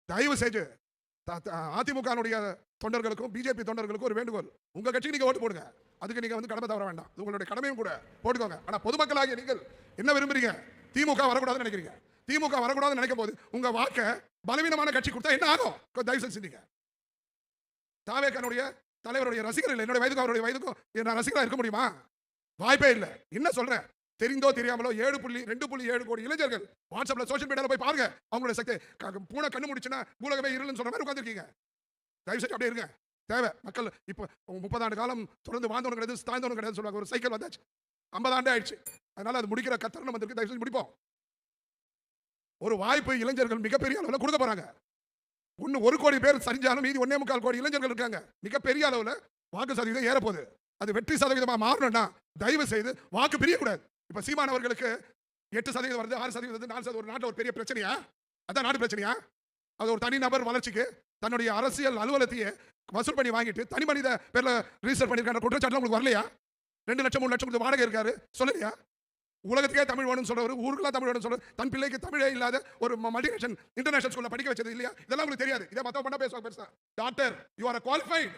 தயவு செஞ்சு அதிமுக தொண்டர்களுக்கும் பிஜேபி தொண்டர்களுக்கும் ஒரு வேண்டுகோள். உங்க கட்சிக்கு நீங்க ஓட்டு போடுங்க. அதுக்கு நீங்க வந்து கடமை தவற வேண்டாம். இது உங்களுடைய கடமையும் கூட. போட்டுக்கோங்க. ஆனா பொதுமக்களாகிய நீங்கள் என்ன விரும்புறீங்க? திமுக வரக்கூடாதுன்னு நினைக்கிறீங்க. திமுக வரக்கூடாதுன்னு நினைக்கும் போது உங்க வாக்க பலவீனமான கட்சி கொடுத்தா என்ன ஆகும்? தயவு செஞ்சு சிந்திங்க. தாவேகனுடைய தலைவருடைய ரசிகர்கள் என்னுடைய வயதுக்கும் அவருடைய வயதுக்கும் நான் ரசிகரா இருக்க முடியுமா? வாய்ப்பே இல்லை. என்ன சொல்றேன்? தெரிந்தோ தெரியாமலோ 2.7 கோடி இளைஞர்கள் வாட்ஸ்அப்ல சோஷியல் மீடியால போய் பாருங்க. அவங்களுடைய சக்தி பூனை கண்ணு முடிச்சுன்னா பூலகமே இருளுன்னு சொல்ற மாதிரி உட்கார்ந்திருக்கீங்க. தயவு செஞ்சு அப்படியே இருங்க. தேவை மக்கள் இப்ப 30 ஆண்டு காலம் தொடர்ந்து வாழ்ந்தவங்க கிடையாது, தாய்ந்தவங்க கிடையாது சொல்லுவாங்க. ஒரு சைக்கிள் வந்தாச்சு. 50 ஆண்டு ஆயிடுச்சு. அதனால அது முடிக்கிற கத்தரணம் வந்திருக்கு. தயவு செஞ்சு முடிப்போம். ஒரு வாய்ப்பு இளைஞர்கள் மிகப்பெரிய அளவில் கொடுக்க போறாங்க. 1 கோடி பேர் சரிஞ்சாலும் மீதி 1.25 கோடி இளைஞர்கள் இருக்காங்க. மிகப்பெரிய அளவில் வாக்கு சதவீதம் ஏறப்போகுது. அது வெற்றி சதவீதமா மாறணும்னா தயவு செய்து வாக்கு பிரியக்கூடாது. இப்ப சீமான் அவர்களுக்கு 8% வருது, 6% வருது, 4% ஒரு நாட்டில் ஒரு பெரிய பிரச்சனையா? அதான் நாடு பிரச்சனையா? அது ஒரு தனி நபர் வளர்ச்சிக்கு தன்னுடைய அரசியல் அலுவலகத்தையே வசூல் பண்ணி வாங்கிட்டு தனி மனித பேர்ல ரிஜிஸ்டர் பண்ணிருக்காங்க. குற்றச்சாட்டு உங்களுக்கு வரலையா? 2 லட்சம் 3 லட்சம் வாடகை இருக்காரு, சொல்லலையா? உலகத்துக்கே தமிழ் வேணும்னு சொல்றவர், ஊருக்குலாம் தமிழ் வேணும்னு சொல்ற தன் பிள்ளைக்கு தமிழே இல்லாத ஒரு மல்டிநேஷனல் இன்டர்நேஷனல் ஸ்கூல்ல படிக்க வச்சது இல்லையா? இதெல்லாம் உங்களுக்கு தெரியாது. இதை மத்தவங்க பண்ண பேசுவாங்க பெருசா. Doctor, you are qualified.